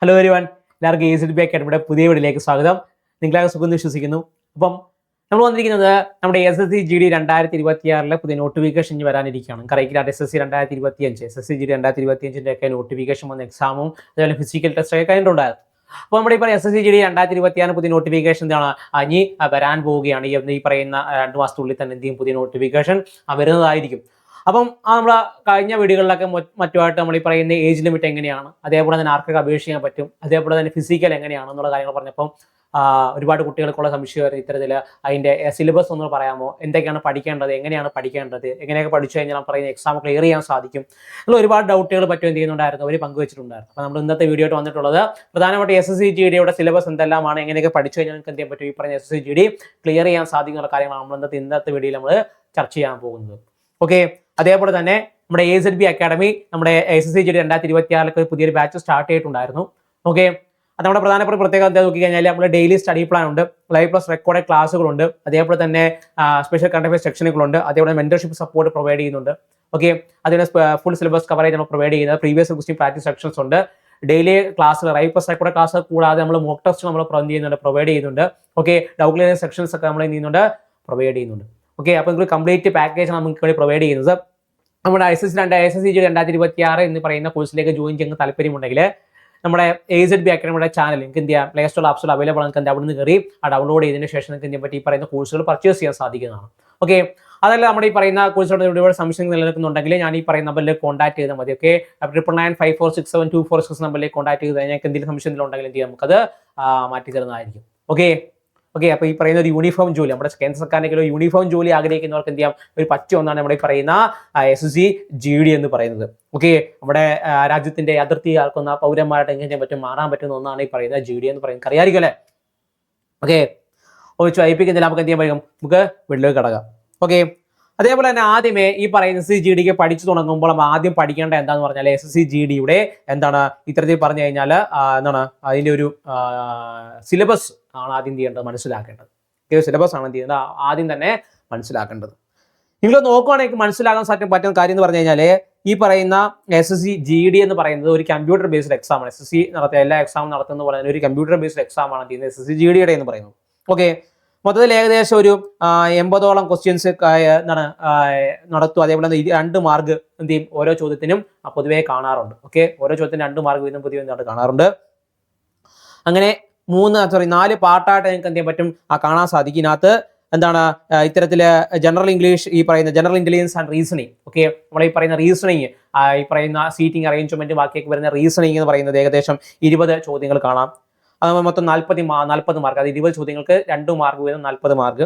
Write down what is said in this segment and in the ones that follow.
Hello everyone, എല്ലാവർക്കും AZB അക്കാഡമിയുടെ പുതിയ വീഡിയോയിലേക്ക് സ്വാഗതം. നിങ്ങളെ സുഖം വിശ്വസിക്കുന്നു. അപ്പം നമ്മൾ വന്നിരിക്കുന്നത് നമ്മുടെ SSC GD 2026 പുതിയ നോട്ടിഫിക്കേഷൻ വരാനിരിക്കുകയാണ്. കറക്റ്റ് SSC 2025 SSC GD 2025 ഒക്കെ നോട്ടിഫിക്കേഷൻ വന്ന എക്സാമും അതുപോലെ ഫിസിക്കൽ ടെസ്റ്റ് ഒക്കെ കഴിഞ്ഞിട്ടുണ്ടായിരുന്നു. അപ്പോൾ നമ്മുടെ ഈ പറയുന്ന SSC GD 2026 പുതിയ നോട്ടിഫിക്കേഷൻ എന്താണ് ഇനി വരാൻ പോവുകയാണ്. ഈ പറയുന്ന 2 മാസത്തിനുള്ളിൽ തന്നെ എന്തെങ്കിലും പുതിയ നോട്ടിഫിക്കേഷൻ വരുന്നതായിരിക്കും. അപ്പം നമ്മൾ കഴിഞ്ഞ വീഡിയോകളിലൊക്കെ മറ്റുമായിട്ട് നമ്മൾ ഈ പറയുന്ന ഏജ് ലിമിറ്റ് എങ്ങനെയാണ്, അതേപോലെ തന്നെ ആർക്കൊക്കെ അപേക്ഷിക്കാൻ പറ്റും, അതേപോലെ തന്നെ ഫിസിക്കൽ എങ്ങനെയാണെന്നുള്ള കാര്യങ്ങൾ പറഞ്ഞപ്പം ഒരുപാട് കുട്ടികൾക്കുള്ള സംശയമായിരുന്നു ഇത്തരത്തിൽ. അതിൻ്റെ സിലബസ് ഒന്ന് പറയാമോ, എന്തൊക്കെയാണ് പഠിക്കേണ്ടത്, എങ്ങനെയാണ് പഠിക്കേണ്ടത്, എങ്ങനെയൊക്കെ പഠിച്ചു കഴിഞ്ഞാൽ പറയുന്ന എക്സാം ക്ലിയർ ചെയ്യാൻ സാധിക്കും എന്നുള്ള ഒരുപാട് ഡൗട്ടുകൾ പറ്റും എന്ത് ചെയ്യുന്നുണ്ടായിരുന്നു, അവർ പങ്കുവച്ചിട്ടുണ്ടായിരുന്നു. അപ്പോൾ നമ്മൾ ഇന്നത്തെ വീഡിയോ ആയിട്ട് വന്നിട്ടുള്ളത് പ്രധാനമായിട്ട് SSC GDയുടെ സിലബസ് എന്തെല്ലാമാണ്, എങ്ങനെയൊക്കെ പഠിച്ചു കഴിഞ്ഞാൽ നിങ്ങൾക്ക് എന്ത് ചെയ്യാൻ പറ്റും, ഈ പറഞ്ഞ SSC GD ക്ലിയർ ചെയ്യാൻ സാധിക്കുന്ന കാര്യങ്ങളാണ് നമ്മൾ ഇന്നത്തെ വീഡിയോയിൽ നമ്മൾ ചർച്ച ചെയ്യാൻ പോകുന്നത്. ഓക്കെ, അതേപോലെ തന്നെ നമ്മുടെ AZB അക്കാഡമി നമ്മുടെ SSC GD 2026 പുതിയൊരു ബാച്ച് സ്റ്റാർട്ട് ചെയ്തിട്ടുണ്ടായിരുന്നു. ഓക്കെ, അത് നമ്മുടെ പ്രധാനപ്പെട്ട പ്രത്യേകത എന്താ നോക്കി കഴിഞ്ഞാൽ നമ്മൾ ഡെയിലി സ്റ്റഡി പ്ലാൻ ഉണ്ട്, ലൈവ് പ്ലസ് റെക്കോർഡ് ക്ലാസ്സുകളുണ്ട്, അതേപോലെ തന്നെ സ്പെഷ്യൽ കറണ്ട് അഫയേഴ്സ് സെക്ഷനുകളുണ്ട്, അതേപോലെ മെന്റർഷിപ്പ് സപ്പോർട്ട് പ്രൊവൈഡ് ചെയ്യുന്നുണ്ട്. ഓക്കെ, അതിന് ഫുൾ സിലബസ് കവറേജ് നമ്മൾ പ്രൊവൈഡ് ചെയ്യുന്നത്, പ്രീവിയസ് ക്വസ്റ്റ്യൻ പ്രാക്ടീസ് സെക്ഷൻസ് ഉണ്ട്, daily class live plus record class കൂടാതെ നമ്മൾ മോക്ക് ടെസ്റ്റ് നമ്മൾ പ്രൊവൈഡ് ചെയ്യുന്നുണ്ട്. ഓക്കെ, ഡൗട്ട് ക്ലിയറിംഗ് സെക്ഷൻസ് ഒക്കെ നമ്മൾ ചെയ്യുന്നുണ്ട്, പ്രൊവൈഡ് ചെയ്യുന്നുണ്ട്. ഓക്കെ, അപ്പോൾ നിങ്ങൾക്ക് കംപ്ലീറ്റ് പാക്കേജ് നമുക്ക് വേണ്ടി പ്രൊവൈഡ് ചെയ്യുന്നത്. നമ്മുടെ SSC GD 2026 എന്ന് പറയുന്ന കോഴ്സിലേക്ക് ജോയിൻ ചെയ്യാൻ താല്പര്യമുണ്ടെങ്കിൽ നമ്മുടെ AZB അക്കാഡമിയുടെ ചാനൽ നിങ്ങൾക്ക് എന്ത് ചെയ്യാം, play store app store available ആണ്. അവിടെ നിന്ന് കയറി ഡൗൺലോഡ് ചെയ്തതിന് ശേഷം നിങ്ങൾക്ക് എന്ത് പറ്റി ഈ പറയുന്ന കോഴ്സുകൾ പർച്ചേസ് ചെയ്യാൻ സാധിക്കുന്നതാണ്. ഓക്കെ, അതല്ല നമ്മുടെ ഈ പറയുന്ന കോഴ്സുകളുടെ ഒരുപാട് സംശയങ്ങൾ നിലനിൽക്കുന്നുണ്ടെങ്കിൽ ഞാൻ ഈ പറയുന്ന നമ്പറിൽ കോൺടാക്ട് ചെയ്താൽ മതി. ഓക്കെ, 9995467246 നമ്പറിലേക്ക് കോൺടാക്ട് ചെയ്ത് കഴിഞ്ഞാൽ എന്തെങ്കിലും സംശയം ഉണ്ടെങ്കിൽ എന്ത് ചെയ്യാം, നമുക്കത് മാറ്റി തരുന്നതായിരിക്കും. ഓക്കെ, അപ്പോൾ ഈ പറയുന്ന ഒരു യൂണിഫോം ജോലി, നമ്മുടെ കേന്ദ്ര സർക്കാരിന്റെ യൂണിഫോം ജോലി ആഗ്രഹിക്കുന്നവർക്ക് എന്ത് ചെയ്യാം, ഒരു പറ്റിയ ഒന്നാണ് നമ്മുടെ ഈ പറയുന്ന SSC GD എന്ന് പറയുന്നത്. ഓക്കെ, നമ്മുടെ രാജ്യത്തിന്റെ അതിർത്തി ആൾക്കുന്ന പൗരന്മാരായിട്ട് എങ്ങനെ ചെയ്യാൻ പറ്റും, മാറാൻ പറ്റുന്ന ഒന്നാണ് ഈ പറയുന്ന GD എന്ന് പറയുന്നത്. അറിയാമായിരിക്കും അല്ലേ? ഓക്കെ, വായിപ്പിക്കുന്നില്ല, നമുക്ക് എന്ത് ചെയ്യാൻ പറ്റും, നമുക്ക് വീട്ടിലേക്ക് കടക്കാം. ഓക്കെ, അതേപോലെ തന്നെ ആദ്യമേ ഈ പറയുന്ന SSC GDക്ക് പഠിച്ചു തുടങ്ങുമ്പോൾ ആദ്യം പഠിക്കേണ്ട എന്താന്ന് പറഞ്ഞാൽ SSC GDയുടെ എന്താണ് ഇത്തരത്തിൽ പറഞ്ഞു കഴിഞ്ഞാൽ എന്താണ് അതിൻ്റെ ഒരു സിലബസ് ആണ് ആദ്യം ചെയ്യേണ്ടത്, മനസ്സിലാക്കേണ്ടത്. സിലബസ് ആണ് എന്ത് ചെയ്യുന്നത് ആദ്യം തന്നെ മനസ്സിലാക്കേണ്ടത്. നിങ്ങൾ നോക്കുകയാണെങ്കിൽ മനസ്സിലാക്കാൻ പറ്റുന്ന കാര്യം എന്ന് പറഞ്ഞു കഴിഞ്ഞാൽ ഈ പറയുന്ന SSC GD എന്ന് പറയുന്നത് ഒരു കമ്പ്യൂട്ടർ ബേസ്ഡ് എക്സാം ആണ്. SSC നടത്തിയ എല്ലാ എക്സാമും നടത്തുന്ന പോലെ തന്നെ ഒരു കമ്പ്യൂട്ടർ ബേസ്ഡ് എക്സാം ആണ് ചെയ്യുന്നത് SSC GDയുടെ എന്ന് പറയുന്നത്. ഓക്കെ, മൊത്തത്തിൽ ഏകദേശം ഒരു 80ഓളം ക്വസ്റ്റ്യൻസ് എന്താണ് നടത്തും. അതേപോലെ 2 മാർക്ക് എന്ത് ചെയ്യും ഓരോ ചോദ്യത്തിനും പൊതുവേ കാണാറുണ്ട്. ഓക്കെ, ഓരോ ചോദ്യത്തിനും 2 മാർക്ക് വീതം പൊതുവെ കാണാറുണ്ട്. അങ്ങനെ 4 പാർട്ടായിട്ട് നിങ്ങൾക്ക് എന്ത് ചെയ്യാൻ പറ്റും കാണാൻ സാധിക്കും. ഇതിനകത്ത് എന്താണ് ഇത്തരത്തില് ജനറൽ ഇംഗ്ലീഷ്, ഈ പറയുന്ന general intelligence and reasoning. Okay, നമ്മൾ ഈ പറയുന്ന റീസണിങ്, ഈ പറയുന്ന സീറ്റിംഗ് അറേഞ്ച്മെന്റ് ബാക്കിയൊക്കെ വരുന്ന റീസണിങ് എന്ന് പറയുന്നത് ഏകദേശം 20 ചോദ്യങ്ങൾ കാണാം. അത് മൊത്തം 40 മാർക്ക്. അത് 20 ചോദ്യങ്ങൾക്ക് 2 മാർക്ക് വീതം 40 mark.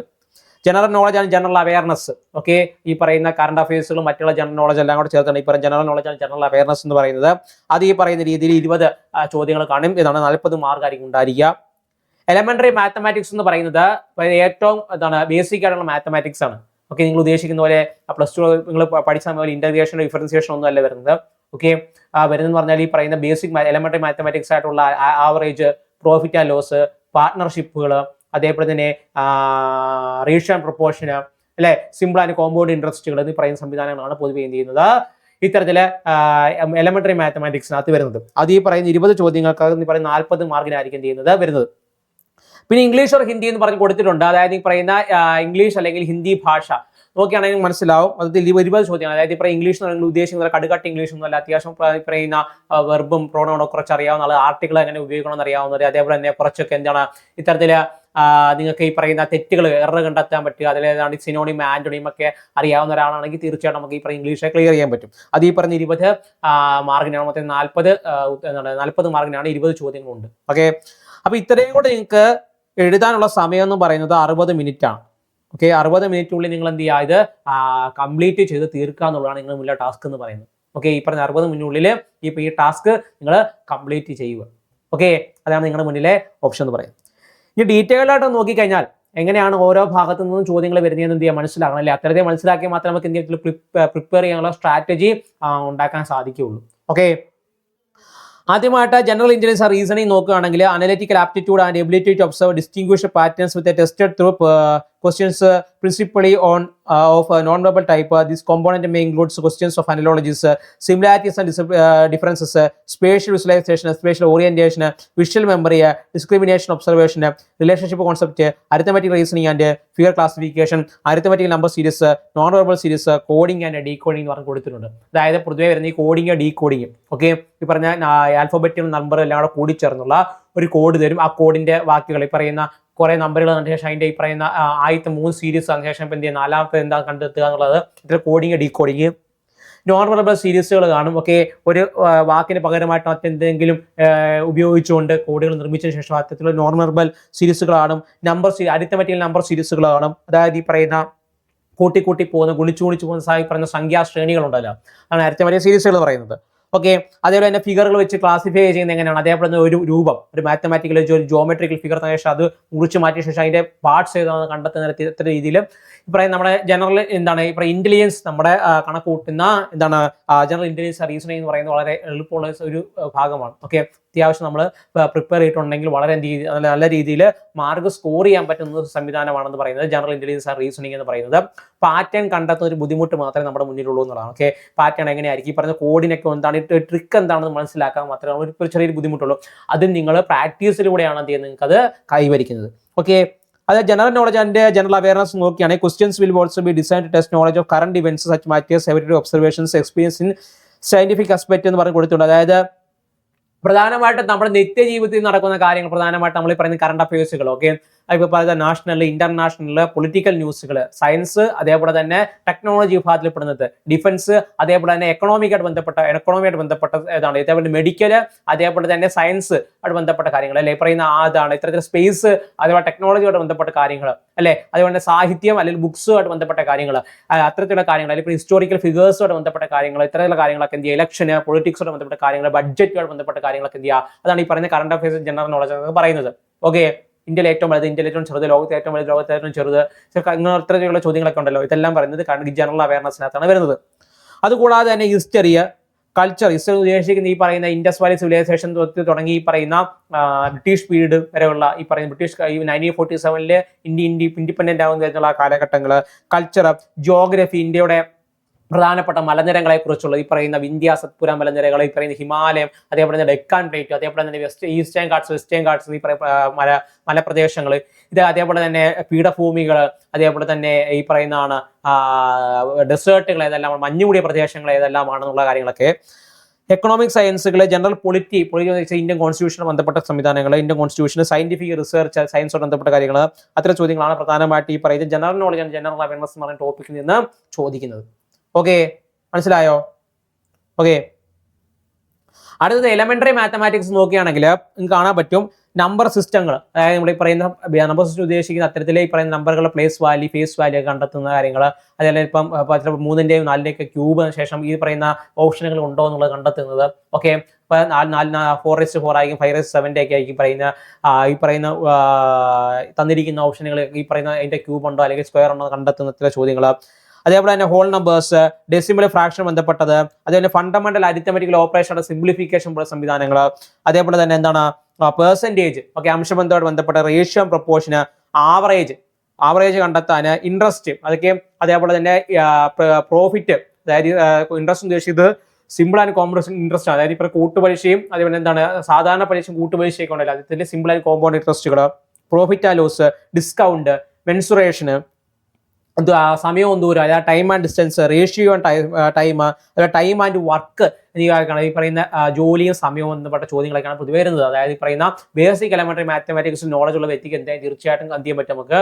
General knowledge and general awareness. Okay, ഈ പറയുന്ന കറണ്ട് അഫയേഴ്സുകളും മറ്റുള്ള ജനറൽ നോളജ് എല്ലാം കൂടെ ചേർത്താണ് ഈ പറയുന്ന general knowledge and general awareness എന്ന് പറയുന്നത്. അത് ഈ പറയുന്ന രീതിയിൽ 20 ചോദ്യങ്ങൾ കാണും. ഇതാണ് 40 മാർക്ക് ആയിരിക്കും ഉണ്ടായിരിക്കുക. എലമെന്ററി മാത്തമാറ്റിക്സ് എന്ന് പറയുന്നത് ഏറ്റവും എന്താണ് ബേസിക് ആയിട്ടുള്ള മാത്തമാറ്റിക്സ് ആണ്. ഓക്കെ, നിങ്ങൾ ഉദ്ദേശിക്കുന്ന പോലെ പ്ലസ് 2 നിങ്ങൾ പഠിച്ചാൽ പോലെ ഇന്റഗ്രേഷൻ ഡിഫറൻസിയേഷൻ ഒന്നും അല്ല വരുന്നത്. ഓക്കെ, വരുന്നതെന്ന് പറഞ്ഞാൽ ഈ പറയുന്ന ബേസിക് എലമെന്ററി മാത്തമാറ്റിക്സ് ആയിട്ടുള്ള ആവറേജ്, പ്രോഫിറ്റ് ആൻഡ് ലോസ്, പാർട്ട്ണർഷിപ്പുകൾ, അതേപോലെ തന്നെ റേഷ്യോ ആൻഡ് പ്രൊപ്പോർഷന്, അല്ലെ, സിമ്പിൾ ആൻഡ് കോമ്പൗണ്ട് ഇൻട്രസ്റ്റുകൾ എന്നീ പറയുന്ന സംവിധാനങ്ങളാണ് പൊതുവെ എന്ത് ചെയ്യുന്നത് ഇത്തരത്തില് എലമെന്ററി മാത്തമാറ്റിക്സിനകത്ത് വരുന്നത്. അത് ഈ പറയുന്ന 20 ചോദ്യങ്ങൾക്ക് ഈ പറയുന്ന 40 മാർക്കിനായിരിക്കും എന്ത് ചെയ്യുന്നത് വരുന്നത്. പിന്നെ ഇംഗ്ലീഷ് ഓർ ഹിന്ദി എന്ന് പറഞ്ഞ് കൊടുത്തിട്ടുണ്ട്. അതായത് ഈ പറയുന്ന ഇംഗ്ലീഷ് അല്ലെങ്കിൽ ഹിന്ദി ഭാഷ നോക്കിയാണെങ്കിൽ മനസ്സിലാവും. അതിൽ 20 ചോദ്യങ്ങൾ. അതായത് ഇപ്പോൾ ഇംഗ്ലീഷ് എന്ന് പറയുന്നത് ഉദ്ദേശിക്കുന്നത് കടുകട്ടി ഇംഗ്ലീഷ് ഒന്നുമല്ല. അത്യാവശ്യം പറയുന്ന വെർബും പ്രോണൗണും കുറച്ച് അറിയാവുന്ന ആൾ, ആർട്ടിക്കിൾ എങ്ങനെ ഉപയോഗിക്കണമെന്ന് അറിയാവുന്നവർ, അതേപോലെ തന്നെ കുറച്ചൊക്കെ എന്താണ് ഇത്തരത്തില് നിങ്ങൾക്ക് ഈ പറയുന്ന തെറ്റുകൾ എറർ കണ്ടെത്താൻ പറ്റുക, അതിലേതാണ് സിനോണിം ആന്റോണിം ഒക്കെ അറിയാവുന്ന ഒരാളാണെങ്കിൽ തീർച്ചയായിട്ടും നമുക്ക് ഈ പറയുന്ന ഇംഗ്ലീഷ് ക്ലിയർ ചെയ്യാൻ പറ്റും. അത് ഈ പറഞ്ഞ 20 മാർക്കിനാണ്. മൊത്തം 40 മാർക്കിനാണ് 20 ചോദ്യങ്ങളുണ്ട്. ഓക്കെ, അപ്പൊ ഇത്രയും കൂടെ നിങ്ങൾക്ക് എഴുതാനുള്ള സമയം എന്ന് പറയുന്നത് 60 മിനിറ്റ് ആണ്. ഓക്കെ, 60 മിനിറ്റിനുള്ളിൽ നിങ്ങൾ എന്ത് ചെയ്യുക, ഇത് കംപ്ലീറ്റ് ചെയ്ത് തീർക്കുക എന്നുള്ളതാണ് നിങ്ങൾ മുന്നിലെ ടാസ്ക് എന്ന് പറയുന്നത്. ഓക്കെ, ഈ പറഞ്ഞ 60 മിനിറ്റിനുള്ളിൽ ഈ ടാസ്ക് നിങ്ങൾ കംപ്ലീറ്റ് ചെയ്യുക. ഓക്കെ, അതാണ് നിങ്ങളുടെ മുന്നിലെ ഓപ്ഷൻ എന്ന് പറയുന്നത്. ഇനി ഡീറ്റെയിൽഡ് ആയിട്ട് നോക്കിക്കഴിഞ്ഞാൽ എങ്ങനെയാണ് ഓരോ ഭാഗത്തു നിന്നും ചോദ്യങ്ങൾ വരുന്നതെന്ന് എന്ത് ചെയ്യാൻ മനസ്സിലാക്കണം, അല്ലെ? അത്തരത്തിൽ മനസ്സിലാക്കിയാൽ മാത്രമേ നമുക്ക് എന്തെങ്കിലും പ്രിപ്പയർ ചെയ്യാനുള്ള സ്ട്രാറ്റജി ഉണ്ടാക്കാൻ സാധിക്കുകയുള്ളൂ. ഓക്കെ, ആദ്യമായിട്ട് ജനറൽ ഇന്റലിജൻസ് റീസണിങ് നോക്കുകയാണെങ്കിൽ analytical aptitude and ability to observe distinguish patterns with tested through questions principally on of non-verbal type. This component may include questions of analogies, similarities and differences, spatial visualization, spatial orientation, visual memory, discrimination observation, relationship concept, arithmetic reasoning and figure classification, arithmetic number series, non-verbal series, coding and decoding എന്ന് പറഞ്ഞ് കൊടുത്തിട്ടുണ്ട്. അതായത് പൊതുവെ വരുന്ന ഈ coding decoding okay ഈ പറഞ്ഞ ആൽഫബറ്റും number എല്ലാം കൂടെ കൂടിച്ചേർന്നുള്ള ഒരു കോഡ് തരും. ആ കോഡിന്റെ വാക്കുകൾ ഈ പറയുന്ന കുറെ നമ്പറുകൾ കണ്ട ശേഷം അതിന്റെ ഈ പറയുന്ന ആദ്യത്തെ 3 സീരീസ് അതിന് ശേഷം ഇപ്പം എന്ത് ചെയ്യുക നാലാമത്തെ എന്താ കണ്ടെത്തുക എന്നുള്ളത് ഇതിൽ കോഡിങ് ഡീകോഡിങ്. നോൺ വെർബൽ സീരീസുകൾ കാണും. ഓക്കെ ഒരു വാക്കിന് പകരമായിട്ട് മറ്റെന്തെങ്കിലും ഉപയോഗിച്ചുകൊണ്ട് കോഡുകൾ നിർമ്മിച്ചതിന് ശേഷം അത്തരത്തിലുള്ള നോൺ വെർബൽ സീരീസുകൾ കാണും. അരിത്തമെറ്റിക്കൽ നമ്പർ സീരീസുകൾ കാണും. അതായത് ഈ പറയുന്ന കൂട്ടി പോകുന്ന ഗുണിച്ചു പോകുന്ന പറയുന്ന സംഖ്യാ ശ്രേണികളുണ്ടല്ലോ അതാണ് അരിത്തമെറ്റിക്കൽ സീരീസുകൾ പറയുന്നത്. ഓക്കെ അതേപോലെ തന്നെ ഫിഗറുകൾ വെച്ച് ക്ലാസിഫൈ ചെയ്യുന്നത് എങ്ങനെയാണ്, അതേപോലെ തന്നെ ഒരു രൂപം ഒരു മാത്തമാറ്റിക്കൽ ഒരു ജോമെട്രിക്കൽ ഫിഗർ തന്നെ ശേഷം അത് മുറിച്ച് മാറ്റിയ ശേഷം അതിന്റെ പാർട്സ് ഏതാണെന്ന് കണ്ടെത്തുന്ന ഇത്ര രീതിയിൽ ഈ നമ്മുടെ ജനറൽ എന്താണ് ഈ ഇന്റലിജൻസ് നമ്മുടെ കണക്ക് കൂട്ടുന്ന എന്താണ് ജനറൽ ഇന്റലിജൻസ് റീസണിംഗ് എന്ന് പറയുന്നത് വളരെ എളുപ്പമുള്ള ഒരു ഭാഗമാണ്. ഓക്കെ അത്യാവശ്യം നമ്മൾ പ്രിപ്പയർ ചെയ്തിട്ടുണ്ടെങ്കിൽ വളരെ നല്ല രീതിയിൽ മാർക്ക് സ്കോർ ചെയ്യാൻ പറ്റുന്ന സംവിധാനമാണെന്ന് പറയുന്നത് ജനറൽ ഇന്റലിജൻസ് ആൻഡ് റീസണിംഗ് എന്ന് പറയുന്നത്. പാറ്റേൺ കണ്ടെത്തുന്ന ഒരു ബുദ്ധിമുട്ട് മാത്രമേ നമ്മുടെ മുന്നിലുള്ളൂ എന്നുള്ളതാണ്. ഓക്കെ പാറ്റേൺ എങ്ങനെയായിരിക്കും ഈ പറഞ്ഞ കോഡിനൊക്കെ എന്താണ് ട്രിക്ക് എന്താണെന്ന് മനസ്സിലാക്കാൻ മാത്രമേ ഒരു ചെറിയൊരു ബുദ്ധിമുട്ടുള്ളൂ. അത് നിങ്ങൾ പ്രാക്ടീസിലൂടെയാണ് എന്ത് ചെയ്യുന്നത് നിങ്ങൾക്ക് അത് കൈവരിക്കുന്നത്. ഓക്കെ അത് general knowledge and general awareness നോക്കിയാണ് questions will also be designed to test knowledge of current events such matters everyday observations experience in scientific aspect എന്ന് പറഞ്ഞ് കൊടുത്തിട്ടുണ്ട്. അതായത് പ്രധാനമായിട്ടും നമ്മുടെ നിത്യജീവിതത്തിൽ നടക്കുന്ന കാര്യങ്ങൾ പ്രധാനമായിട്ട് നമ്മൾ ഈ പറയുന്ന കറണ്ട് അഫയേഴ്സുകൾ ഓക്കെ ഇപ്പോൾ പറയുന്ന നാഷണൽ ഇന്റർനാഷണൽ പൊളിറ്റിക്കൽ ന്യൂസുകൾ, സയൻസ്, അതേപോലെ തന്നെ ടെക്നോളജി വിഭാഗത്തിൽ പെടുന്നത്, ഡിഫൻസ്, അതേപോലെ തന്നെ എക്കണോമിയായിട്ട് ബന്ധപ്പെട്ട ഏതാണ് ഇതേപോലെ മെഡിക്കൽ, അതേപോലെ തന്നെ സയൻസ് ആയിട്ട് ബന്ധപ്പെട്ട കാര്യങ്ങൾ അല്ലെ പറയുന്ന അതാണ് ഇത്തരത്തിൽ സ്പേസ്, അതേപോലെ ടെക്നോളജിയോട് ബന്ധപ്പെട്ട കാര്യങ്ങൾ അല്ലെ, അതുപോലെ സാഹിത്യം അല്ലെങ്കിൽ ബുക്സുമായിട്ട് ബന്ധപ്പെട്ട കാര്യങ്ങൾ, അത്തരത്തിലുള്ള കാര്യങ്ങൾ അല്ലെങ്കിൽ ഹിസ്റ്റോറിക്കൽ ഫിഗേഴ്സുമായിട്ട് ബന്ധപ്പെട്ട കാര്യങ്ങൾ, ഇത്തരത്തിലുള്ള കാര്യങ്ങളൊക്കെ എന്ത് ചെയ്യുക, ഇലക്ഷന് പൊളിറ്റിക്സുമായിട്ട് ബന്ധപ്പെട്ട കാര്യങ്ങൾ, ബഡ്ജറ്റുമായിട്ട് ബന്ധപ്പെട്ട കാര്യങ്ങളൊക്കെ എന്ത് ചെയ്യുക, അതാണ് ഈ പറയുന്ന കറണ്ട് അഫയേഴ്സ് ജനറൽ നോളജ് എന്ന് പറയുന്നത്. ഓക്കെ ഇന്ത്യയിലെ ഏറ്റവും വലുത്, ഇന്ത്യയിലെ ഏറ്റവും ചെറുത്, ലോകത്തെ ഏറ്റവും വലുത്, ലോകത്തെ ഏറ്റവും ചെറുത്, ഇങ്ങനെ ഇത്തരത്തിലുള്ള ചോദ്യങ്ങളൊക്കെ ഉണ്ടല്ലോ, ഇതെല്ലാം പറയുന്നത് ജനറൽ അവയർനെസ്സിനകത്താണ് വരുന്നത്. അതുകൂടാതെ തന്നെ ഹിസ്റ്ററി, കൾച്ചർ, ഹിസ്റ്ററി ഉദ്ദേശിക്കുന്ന ഈ പറയുന്ന ഇൻഡസ് വാലി സിവിലൈസേഷൻ തുടങ്ങി ഈ പറയുന്ന ബ്രിട്ടീഷ് പീരീഡ് വരെയുള്ള ഈ പറയുന്ന ബ്രിട്ടീഷ് 1947 ഇന്ത്യ ഇൻഡിപെൻഡന്റ് ആവുന്ന കാലഘട്ടങ്ങൾ, കൾച്ചർ, ജോഗ്രഫി, ഇന്ത്യയുടെ പ്രധാനപ്പെട്ട മലനിരകളെ കുറിച്ചുള്ള ഈ പറയുന്ന വിന്ധ്യ സത്പുര മലനിരകൾ, ഈ പറയുന്ന ഹിമാലയം, അതേപോലെ തന്നെ ഡെക്കാൻ പ്ലേറ്റ്, അതേപോലെ തന്നെ ഈസ്റ്റേൺ ഗാട്സ് ഈ മലപ്രദേശങ്ങൾ, ഇത് അതേപോലെ തന്നെ പീഠഭൂമികൾ, അതേപോലെ തന്നെ ഈ പറയുന്നതാണ് ഡെസേർട്ടുകൾ ഏതെല്ലാം, മഞ്ഞുകൂടിയ പ്രദേശങ്ങൾ ഏതെല്ലാമാണെന്നുള്ള കാര്യങ്ങളൊക്കെ. എക്കണോമിക് സയൻസുകൾ, ജനറൽ പൊളിറ്റി ഇന്ത്യൻ കോൺസ്റ്റിറ്റ്യൂഷന് ബന്ധപ്പെട്ട സംവിധാനങ്ങൾ, ഇന്ത്യൻ കോൺസ്റ്റിറ്റ്യൂഷൻ, സയന്റിഫിക് റിസർച്ച്, സയൻസോട് ബന്ധപ്പെട്ട കാര്യങ്ങൾ, അത്തരം ചോദ്യങ്ങളാണ് പ്രധാനമായിട്ട് ഈ പറയുന്നത് general knowledge and general awareness എന്ന് പറയുന്ന ടോപ്പിക്കിൽ നിന്ന് ചോദിക്കുന്നത്. ഓക്കെ മനസ്സിലായോ? ഓക്കെ അടുത്തത് എലമെന്ററി മാത്തമാറ്റിക്സ് നോക്കുകയാണെങ്കിൽ നിങ്ങൾക്ക് കാണാൻ പറ്റും നമ്പർ സിസ്റ്റങ്ങൾ, അതായത് നമ്മൾ ഈ പറയുന്ന നമ്പർ സിസ്റ്റം ഉദ്ദേശിക്കുന്ന അത്തരത്തിലെ ഈ പറയുന്ന നമ്പറുകളുടെ പ്ലേസ് വാല്യൂ, ഫേസ് വാല്യൂ കണ്ടെത്തുന്ന കാര്യങ്ങൾ, അതേപോലെ ഇപ്പം 3ന്റെയും 4ന്റെയും ക്യൂബ് ശേഷം ഈ പറയുന്ന ഓപ്ഷനുകൾ ഉണ്ടോ എന്നുള്ളത് കണ്ടെത്തുന്നത്. ഓക്കെ ഇപ്പൊ 4/4 ആയിരിക്കും, 5/7 ഒക്കെ ആയിരിക്കും ഈ പറയുന്ന തന്നിരിക്കുന്ന ഓപ്ഷനുകൾ ഈ പറയുന്ന അതിന്റെ ക്യൂബ് ഉണ്ടോ അല്ലെങ്കിൽ സ്ക്വയർ ഉണ്ടോ കണ്ടെത്തുന്ന ചില ചോദ്യങ്ങൾ. അതേപോലെ തന്നെ ഹോൾ നമ്പേഴ്സ്, ഡെസിമൽ ഫ്രാക്ഷൻ ബന്ധപ്പെട്ടത്, അതേപോലെ ഫണ്ടമെന്റൽ അരിത്തമെറ്റിക്കൽ ഓപ്പറേഷൻ സിംപ്ലിഫിക്കേഷൻ പോലുള്ള സംവിധാനങ്ങൾ, അതേപോലെ തന്നെ എന്താണ് പെർസെൻറ്റേജ്, ഓക്കെ അംശബന്ധമായിട്ട് ബന്ധപ്പെട്ട റേഷ്യോ, പ്രൊപ്പോർഷൻ, ആവറേജ് കണ്ടെത്താൻ, ഇൻട്രസ്റ്റ് അതൊക്കെ, അതേപോലെ തന്നെ പ്രോഫിറ്റ്, അതായത് ഇൻട്രസ്റ്റ് ഉദ്ദേശിച്ചത് സിമ്പിൾ ആൻഡ് കോമ്പൗണ്ട് ഇൻട്രസ്റ്റ് ആണ്, അതായത് ഇപ്പോൾ കൂട്ടുപലിശയും അതേപോലെ എന്താണ് സാധാരണ പലിശയും കൂട്ടുപലിശയൊക്കെ ഉണ്ടല്ലോ, അതിന്റെ സിമ്പിൾ ആൻഡ് കോമ്പൗണ്ട് ഇൻട്രസ്റ്റുകൾ, പ്രോഫിറ്റ് ആൻഡ് ലോസ്, ഡിസ്കൗണ്ട്, മെൻസുറേഷന്, സമയവും ദൂരം, അതായത് time and distance, ratio and time and work എന്നീ ഈ പറയുന്ന ജോലിയും സമയവും ബന്ധപ്പെട്ട ചോദ്യങ്ങളൊക്കെയാണ് പൊതുവെ വരുന്നത്. അതായത് ഈ പറയുന്ന ബേസിക് എലമെന്ററി മാത്തമാറ്റിക്സ് നോളജ് ഉള്ള വ്യക്തിക്ക് എന്തായാലും തീർച്ചയായിട്ടും എന്ത് ചെയ്യാൻ പറ്റും, നമുക്ക്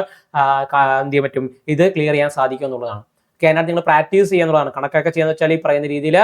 എന്ത് ചെയ്യാൻ പറ്റും, ഇത് ക്ലിയർ ചെയ്യാൻ സാധിക്കും എന്നുള്ളതാണ്. അതിനകത്ത് നിങ്ങൾ പ്രാക്ടീസ് ചെയ്യാന്നുള്ളതാണ്. കണക്കൊക്കെ ചെയ്യാന്ന് വെച്ചാൽ ഈ പറയുന്ന രീതിയിൽ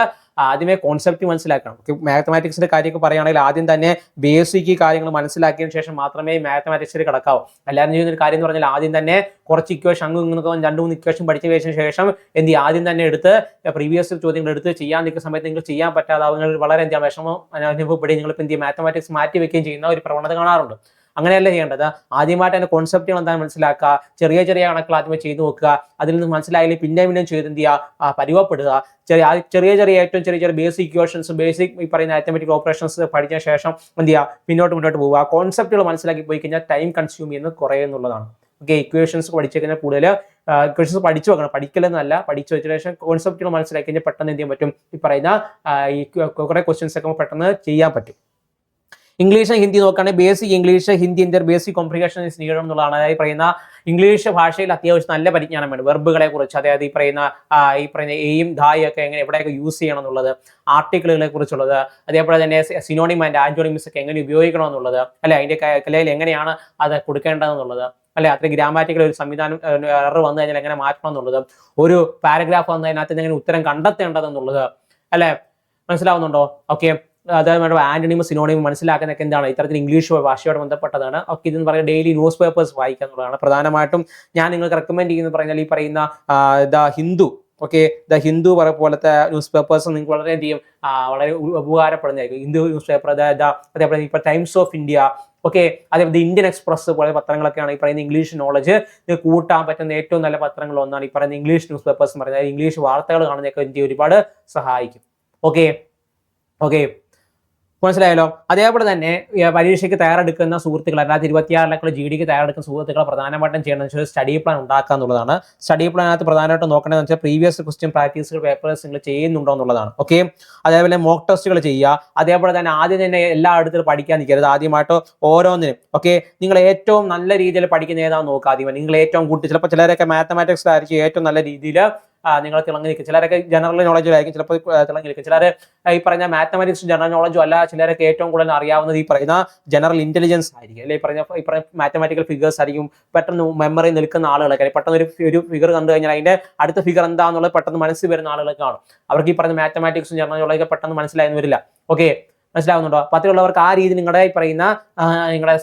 ആദ്യമേ കോൺസെപ്റ്റ് മനസ്സിലാക്കണം. മാത്തമാറ്റിക്സിന്റെ കാര്യമൊക്കെ പറയുകയാണെങ്കിൽ ആദ്യം തന്നെ ബേസിക് കാര്യങ്ങൾ മനസ്സിലാക്കിയതിനു ശേഷം മാത്രമേ മാത്തമാറ്റിക്സിൽ കിടക്കാവൂ. എല്ലാവരും ചെയ്യുന്ന ഒരു കാര്യം എന്ന് പറഞ്ഞാൽ ആദ്യം തന്നെ കുറച്ച് ഇക്വേഷൻ 2-3 ഇക്വേഷൻ പഠിച്ചു വെച്ചതിന് ശേഷം എന്ത് ചെയ്യും, ആദ്യം തന്നെ എടുത്ത് പ്രീവിയസ് ചോദ്യങ്ങൾ എടുത്ത് ചെയ്യാൻ നിൽക്കുന്ന സമയത്ത് നിങ്ങൾ ചെയ്യാൻ പറ്റാതെ വളരെ എന്ത് ചെയ്യാം വിഷമം അനുഭവപ്പെടുകയും നിങ്ങൾ എന്ത് ചെയ്യും മാത്തമാറ്റിക്സ് മാറ്റി വെക്കുകയും ചെയ്യുന്ന ഒരു പ്രവണത കാണാറുണ്ട്. അങ്ങനെയല്ല ചെയ്യേണ്ടത്. ആദ്യമായിട്ട് അതിന്റെ കോൺസെപ്റ്റുകൾ എന്താണെന്ന് മനസ്സിലാക്കുക, ചെറിയ കണക്കുകൾ ആദ്യമേ ചെയ്തു നോക്കുക, അതിൽ നിന്ന് മനസ്സിലായില്ലെങ്കിൽ പിന്നെ ചെയ്ത് എന്ത് ചെയ്യുക, പരിവപ്പെടുക. ഏറ്റവും ചെറിയ ബേസിക് ഇക്വേഷൻസ്, ബേസിക് ഈ പറയുന്ന അരിത്തമെറ്റിക് ഓപ്പറേഷൻസ് പഠിച്ച ശേഷം എന്ത് ചെയ്യുക, മുന്നോട്ട് പോവുക. ആ കോൺസെപ്റ്റുകൾ മനസ്സിലാക്കി പോയി കഴിഞ്ഞാൽ ടൈം കൺസ്യൂം ചെയ്യുന്നത് കുറയുന്നുള്ളതാണ്. ഓക്കെ, ഇക്വേഷൻസ് പഠിച്ചു കഴിഞ്ഞാൽ കൂടുതൽ ഇക്വേഷൻസ് പഠിച്ചു വെക്കണം, പഠിക്കലെന്നല്ല, പഠിച്ചു വെച്ച ശേഷം കോൺസെപ്റ്റുകൾ മനസ്സിലാക്കി കഴിഞ്ഞാൽ പെട്ടെന്ന് എന്ത് ചെയ്യാൻ പറ്റും, ഈ പറയുന്ന ഈ കുറെ ക്വസ്റ്റ്യൻസ് ഒക്കെ പെട്ടെന്ന് ചെയ്യാൻ പറ്റും. ഇംഗ്ലീഷ് ഹിന്ദി നോക്കുകയാണെങ്കിൽ basic English Hindi Inter basic comprehension is needed എന്നുള്ളതാണ്. അതായത് പറയുന്ന ഇംഗ്ലീഷ് ഭാഷയിൽ അത്യാവശ്യം നല്ല പരിജ്ഞാനം വേണം, വെർബുകളെ കുറിച്ച്, അതായത് ഈ പറയുന്ന എയും ധായും ഒക്കെ എങ്ങനെ എവിടെയൊക്കെ യൂസ് ചെയ്യണം എന്നുള്ളത്, ആർട്ടിക്കിളുകളെ കുറിച്ചുള്ളത്, അതേപോലെ തന്നെ സിനോണിം ആൻഡ് ആന്റോണിംസ് ഒക്കെ എങ്ങനെ ഉപയോഗിക്കണം എന്നുള്ളത്, അല്ലെ അതിന്റെ കലയിൽ എങ്ങനെയാണ് അത് കൊടുക്കേണ്ടതെന്നുള്ളത്, അല്ലെ അത്ര ഗ്രാമാറ്റിക്കൽ ഒരു സംവിധാനം എറർ വന്നു കഴിഞ്ഞാൽ എങ്ങനെ മാറ്റണം എന്നുള്ളത്, ഒരു പാരഗ്രാഫ് വന്നു അതിനകത്ത് എങ്ങനെ ഉത്തരം കണ്ടെത്തേണ്ടതെന്നുള്ളത്, അല്ലെ മനസ്സിലാവുന്നുണ്ടോ? ഓക്കെ, അതായത് ആന്റണിയും സിനോണിയും മനസ്സിലാക്കുന്നതൊക്കെ എന്താണ്, ഇത്തരത്തിൽ ഇംഗ്ലീഷ് ഭാഷയോട് ബന്ധപ്പെട്ടതാണ്. ഓക്കെ, ഇതെന്ന് പറയുന്നത് ഡെയിലി ന്യൂസ് പേപ്പേഴ്സ് വായിക്കുക എന്നുള്ളതാണ്. പ്രധാനമായിട്ടും ഞാൻ നിങ്ങൾക്ക് റെക്കമെൻഡ് ചെയ്യുന്നത് പറഞ്ഞാൽ ഈ പറയുന്ന the Hindu, okay, the Hindu പോലത്തെ ന്യൂസ് പേപ്പേഴ്സ് നിങ്ങൾക്ക് വളരെയധികം വളരെ ഉപകാരപ്പെടുന്നതായിരിക്കും. ഹിന്ദു ന്യൂസ് പേപ്പർ, അതേപോലെ ഇപ്പൊ ടൈംസ് ഓഫ് ഇന്ത്യ, ഓക്കെ, അതേപോലെ ഇന്ത്യൻ എക്സ്പ്രസ് പോലെ പത്രങ്ങളൊക്കെയാണ് ഈ പറയുന്ന ഇംഗ്ലീഷ് നോളജ് കൂട്ടാൻ പറ്റുന്ന ഏറ്റവും നല്ല പത്രങ്ങൾ ഒന്നാണ് ഈ പറയുന്ന ഇംഗ്ലീഷ് ന്യൂസ് പേപ്പേഴ്സ് എന്ന് പറയുന്നത്. ഇംഗ്ലീഷ് വാർത്തകൾ കാണുന്നതൊക്കെ ഇന്ത്യ ഒരുപാട് സഹായിക്കും. ഓക്കെ ഓക്കെ മനസ്സിലായല്ലോ. അതേപോലെ തന്നെ പരീക്ഷയ്ക്ക് തയ്യാറെടുക്കുന്ന സുഹൃത്തുക്കൾ, 2026 GDക്ക് തയ്യാറെടുക്കുന്ന സുഹൃത്തുക്കൾ പ്രധാനമായിട്ടും ചെയ്യണമെന്ന് വെച്ചാൽ സ്റ്റഡി പ്ലാൻ ഉണ്ടാക്കുക എന്നുള്ളതാണ്. സ്റ്റഡി പ്ലാനകത്ത് പ്രധാനമായിട്ടും നോക്കേണ്ടതെന്ന് വെച്ചാൽ പ്രീവിയസ് ക്വസ്റ്റ്യൻ പ്രാക്ടീസുകൾ പേപ്പേഴ്സ് നിങ്ങൾ ചെയ്യുന്നുണ്ടോ എന്നുള്ളതാണ്. ഓക്കെ, അതേപോലെ മോക്ക് ടെസ്റ്റുകൾ ചെയ്യുക. അതേപോലെ തന്നെ ആദ്യം തന്നെ എല്ലായിടത്തും പഠിക്കാൻ നിൽക്കരുത്. ആദ്യമായിട്ട് ഓരോന്നിനും ഓക്കെ നിങ്ങൾ ഏറ്റവും നല്ല രീതിയിൽ പഠിക്കുന്ന ഏതാണെന്ന് നോക്കുക. ആദ്യം നിങ്ങൾ ഏറ്റവും കൂട്ടി, ചിലപ്പോൾ ചിലരൊക്കെ മാത്തമാറ്റിക്സ് ആയിരിക്കും ഏറ്റവും നല്ല രീതിയിൽ നിങ്ങൾ തിളങ്ങി നിൽക്കും, ചിലരൊക്കെ ജനറൽ നോളജിലായിരിക്കും ചിലപ്പോൾ തിളങ്ങി നിൽക്കും, ചിലർ ഈ പറയുന്ന മാത്തമാറ്റിക്സ് ജനറൽ നോളജും അല്ല, ചിലരൊക്കെ ഏറ്റവും കൂടുതൽ അറിയാവുന്നത് ഈ പറയുന്ന ജനറൽ ഇന്റലിജൻസ് ആയിരിക്കും, അല്ലെ ഈ പറയുന്ന മാത്തമാറ്റിക്കൽ ഫിഗേഴ്സ് ആയിരിക്കും പെട്ടെന്ന് മെമ്മറി നിൽക്കുന്ന ആളുകളൊക്കെ. പെട്ടെന്ന് ഒരു ഫിഗർ കണ്ടു കഴിഞ്ഞാൽ അതിന്റെ അടുത്ത ഫിഗർ എന്താണെന്നുള്ളത് പെട്ടെന്ന് മനസ്സിൽ വരുന്ന ആളുകളൊക്കെ കാണും. അവർക്ക് ഈ പറയുന്ന മാത്തമാറ്റിക്സും ജനറൽ നോളജൊക്കെ പെട്ടെന്ന് മനസ്സിലായെന്ന് വരില്ല. ഓക്കെ മനസ്സിലാവുന്നുണ്ടോ? അപ്പൊ അത്രയുള്ളവർക്ക് ആ രീതി നിങ്ങളുടെ ഈ പറയുന്ന നിങ്ങളുടെ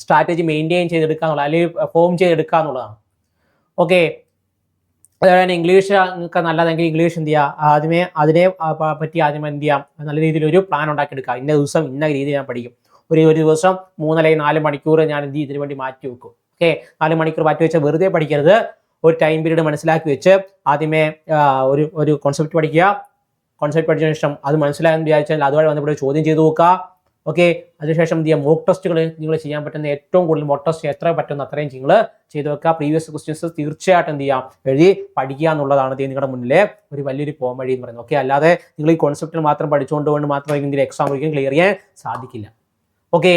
സ്ട്രാറ്റജി മെയിൻറ്റെയിൻ ചെയ്തെടുക്കുക എന്നുള്ളത്, അല്ലെങ്കിൽ ഫോം ചെയ്തെടുക്കുക എന്നുള്ളതാണ്. ഓക്കെ, അതുപോലെ തന്നെ ഇംഗ്ലീഷ് നിങ്ങൾക്ക് നല്ലതെങ്കിൽ ഇംഗ്ലീഷ് എന്ത് ചെയ്യുക, ആദ്യമേ അതിനെ പറ്റി ആദ്യം എന്ത് ചെയ്യാം, നല്ല രീതിയിൽ ഒരു പ്ലാൻ ഉണ്ടാക്കിയെടുക്കുക. ഇന്ന ദിവസം ഇന്ന രീതിയിൽ ഞാൻ പഠിക്കും, ഒരു ദിവസം 3 അല്ലെങ്കിൽ 4 മണിക്കൂർ ഞാൻ എന്ത് ഇതിനു വേണ്ടി മാറ്റി വെക്കും. ഓക്കെ, 4 മണിക്കൂർ മാറ്റി വെച്ചാൽ വെറുതെ പഠിക്കരുത്, ഒരു ടൈം പീരീഡ് മനസ്സിലാക്കി വെച്ച് ആദ്യമേ ഒരു കോൺസെപ്റ്റ് പഠിക്കുക. കോൺസെപ്റ്റ് പഠിച്ചതിന് ശേഷം അത് മനസ്സിലായെന്ന് വിചാരിച്ചാൽ അതുവഴി വന്നപ്പോൾ ചോദ്യം ചെയ്ത് നോക്കുക. ഓക്കെ, അതിനുശേഷം എന്ത് ചെയ്യുക, മോക്ക് ടെസ്റ്റുകൾ നിങ്ങൾ ചെയ്യാൻ പറ്റുന്ന ഏറ്റവും കൂടുതൽ മോക്ക് ടെസ്റ്റ് എത്ര പറ്റുന്ന അത്രയും നിങ്ങൾ ചെയ്ത് വെക്കുക. പ്രീവിയസ് ക്വസ്റ്റ്യൻസ് തീർച്ചയായിട്ടും എന്ത് ചെയ്യാം, എഴുതി പഠിക്കുക എന്നുള്ളതാണ് നിങ്ങളുടെ മുന്നിലെ ഒരു വലിയൊരു പോംവഴി എന്ന് പറയുന്നത്. ഓക്കെ, അല്ലാതെ നിങ്ങൾ ഈ കോൺസെപ്റ്റിൽ മാത്രം പഠിച്ചുകൊണ്ട് മാത്രം ഇതിന്റെ എക്സാം ഒരിക്കലും ക്ലിയർ ചെയ്യാൻ സാധിക്കില്ല. ഓക്കെ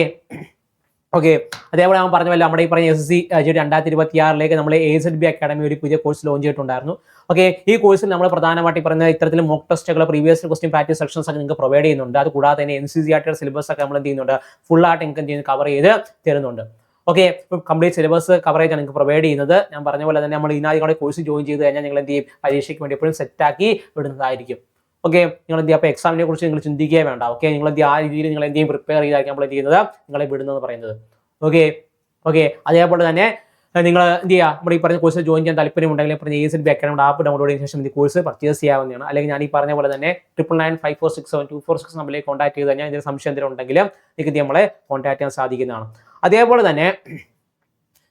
ഓക്കെ അതേപോലെ ഞാൻ പറഞ്ഞ നമ്മുടെ ഈ പറഞ്ഞ SSC 2026 നമ്മൾ AZB അക്കാഡമി ഒരു പുതിയ കോഴ്സ് ലോഞ്ച് ചെയ്തിട്ടുണ്ടായിരുന്നു. ഓക്കെ, ഈ കോഴ്സിൽ നമ്മൾ പ്രധാനമായിട്ട് പറഞ്ഞ ഇത്തരത്തിൽ മോക്ക് ടെസ്റ്റുകൾ, പ്രീവിയസ് ക്വസ്റ്റ്യൻ പ്രാക്ടീസ് സെക്ഷൻസ് ഒക്കെ നിങ്ങൾക്ക് പ്രൊവൈഡ് ചെയ്യുന്നുണ്ട്. അത് കൂടാതെ തന്നെ NCERT സിലബസ് ഒക്കെ നമ്മൾ എന്ത് ചെയ്യുന്നുണ്ട്, ഫുൾ ആയിട്ട് നിങ്ങൾക്ക് കവർ ചെയ്ത് തരുന്നുണ്ട്. ഓക്കെ, കംപ്ലീറ്റ് സിലബസ് കവറേജ് ആണ് നിങ്ങൾക്ക് പ്രൊവൈഡ് ചെയ്യുന്നത്. ഞാൻ പറഞ്ഞ പോലെ തന്നെ നമ്മൾ ഇതിനകത്ത് കോഴ്സ് ജോയിൻ ചെയ്ത് കഴിഞ്ഞാൽ നിങ്ങൾ എന്ത് ചെയ്യും, പരീക്ഷയ്ക്ക് വേണ്ടി എപ്പോഴും സെറ്റാക്കി വിടുന്നതായിരിക്കും. ഓക്കെ, നിങ്ങൾ എന്ത് ചെയ്യുക, അപ്പോൾ എക്സാമിനെ കുറിച്ച് നിങ്ങൾ ചിന്തിക്കുകയേ വേണ്ട. ഓക്കെ, നിങ്ങൾ എന്ത് ആ രീതിയിൽ നിങ്ങൾ എന്ത് ചെയ്യും, പ്രിപ്പയർ ചെയ്തായിരിക്കും നമ്മൾ എന്ത് ചെയ്യുന്നത്, നിങ്ങളെ വിടുന്നതെന്ന് പറയുന്നത്. ഓക്കെ ഓക്കെ അതേപോലെ തന്നെ നിങ്ങൾ എന്ത് ചെയ്യുക, നമ്മുടെ ഈ പറഞ്ഞ കോഴ്സ് ജോയിൻ ചെയ്യാൻ താല്പര്യമുണ്ടെങ്കിൽ പറഞ്ഞ AZB അക്കാഡമിയുടെ ആപ്പ് ഡൗൺലോഡ് ചെയ്തതിനു ശേഷം ഈ കോഴ്സ് പർച്ചേസ് ചെയ്യാവുന്നതാണ്. അല്ലെങ്കിൽ ഞാൻ ഈ പറഞ്ഞ പോലെ തന്നെ 9995467246 നമ്പറിലേക്ക് കോൺടാക്ട് ചെയ്ത് കഴിഞ്ഞാൽ ഇതിന് സംശയം എന്തെങ്കിലും ഉണ്ടെങ്കിൽ നിങ്ങൾക്ക് നമ്മളെ കോൺടാക്ട് ചെയ്യാൻ സാധിക്കുന്നതാണ്. അതേപോലെ തന്നെ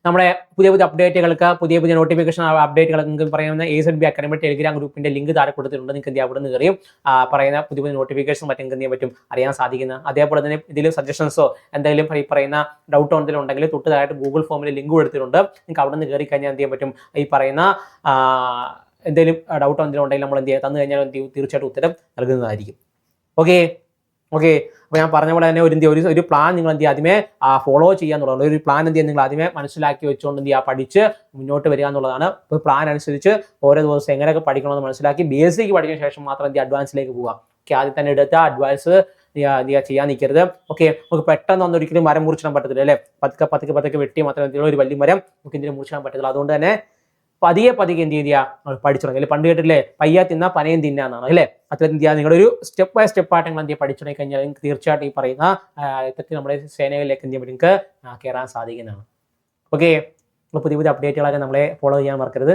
നമ്മുടെ പുതിയ അപ്ഡേറ്റുകൾക്ക്, പുതിയ നോട്ടിഫിക്കേഷൻ അപ്ഡേറ്റുകൾ നിങ്ങൾക്ക് പറയുന്ന AZB അക്കാഡമി ടെലിഗ്രാം ഗ്രൂപ്പിന്റെ ലിങ്ക് താഴെ കൊടുത്തിട്ടുണ്ട്. നിങ്ങൾക്ക് എന്ത് അവിടെ നിന്ന് കയറിയും പറയുന്ന പുതിയ നോട്ടിഫിക്കേഷൻ മറ്റും എന്ത് ചെയ്യാൻ പറ്റും, അറിയാൻ സാധിക്കുന്നത്. അതേപോലെ തന്നെ ഇതിൽ സജഷൻസോ എന്തെങ്കിലും ഈ പറയുന്ന ഡൗട്ടോ എന്തെങ്കിലും ഉണ്ടെങ്കിൽ തൊട്ടതായിട്ട് ഗൂഗിൾ ഫോമിൽ ലിങ്ക് കൊടുത്തിട്ടുണ്ട്. നിങ്ങൾക്ക് അവിടെ നിന്ന് കയറി കഴിഞ്ഞാൽ എന്ത് ചെയ്യാൻ പറ്റും, ഈ പറയുന്ന എന്തെങ്കിലും ഡൗട്ടോ എന്തെങ്കിലും ഉണ്ടെങ്കിൽ നമ്മൾ എന്ത് ചെയ്യുക, തന്നു കഴിഞ്ഞാൽ തീർച്ചയായിട്ടും ഉത്തരം നൽകുന്നതായിരിക്കും. ഓക്കെ ഓക്കെ അപ്പോൾ ഞാൻ പറഞ്ഞ പോലെ തന്നെ ഒരു പ്ലാൻ നിങ്ങൾ എന്ത് ചെയ്യുക, ആദ്യമേ ഫോളോ ചെയ്യുക എന്നുള്ളതാണ്. ഒരു പ്ലാൻ എന്ത് ചെയ്യുക, നിങ്ങൾ ആദ്യമേ മനസ്സിലാക്കി വെച്ചുകൊണ്ട് എന്ത് ചെയ്യുക, പഠിച്ച് മുന്നോട്ട് വരിക എന്നുള്ളതാണ്. ഇപ്പോൾ പ്ലാൻ അനുസരിച്ച് ഓരോ ദിവസം എങ്ങനെയൊക്കെ പഠിക്കണമെന്ന് മനസ്സിലാക്കി ബേസിക് പഠിച്ചതിന് ശേഷം മാത്രം എന്ത് അഡ്വാൻസിലേക്ക് പോവുക. ഓക്കെ, ആദ്യം തന്നെ എടുത്ത അഡ്വാൻസ് ചെയ്യാൻ നിൽക്കരുത്. ഓക്കെ, നമുക്ക് പെട്ടെന്ന് ഒന്നും ഒരിക്കലും മരം മുറിച്ചിടാൻ പറ്റത്തില്ല, അല്ലേ? പതുക്കെ വെട്ടി മാത്രമേ ഒരു വലിയ മരം നമുക്ക് എന്തിനും മുറിച്ചിടാൻ പറ്റത്തില്ല. അതുകൊണ്ട് തന്നെ പതിയെ എന്ത് ചെയ്യുക, പഠിച്ചു തുടങ്ങി. പണ്ട് കേട്ടില്ലേ, പയ്യ തിന്നാ പനയും തിന്നാന്നാണ്, അല്ലേ? അത്ര എന്ത് ചെയ്യുക, നിങ്ങളൊരു സ്റ്റെപ്പ് ബൈ സ്റ്റെപ്പ് ആയിട്ട് നിങ്ങൾ എന്ത് ചെയ്യുക, പഠിച്ചു തുടങ്ങി കഴിഞ്ഞാൽ നിങ്ങൾക്ക് തീർച്ചയായിട്ടും ഈ പറയുന്ന ഇത്തരത്തിൽ നമ്മുടെ സേനകളിലേക്ക് എന്ത് ചെയ്യാൻ നിങ്ങൾക്ക് കയറാൻ സാധിക്കുന്നതാണ്. ഓക്കെ, പുതിയ അപ്ഡേറ്റുകളൊക്കെ നമ്മളെ ഫോളോ ചെയ്യാൻ മറക്കരുത്.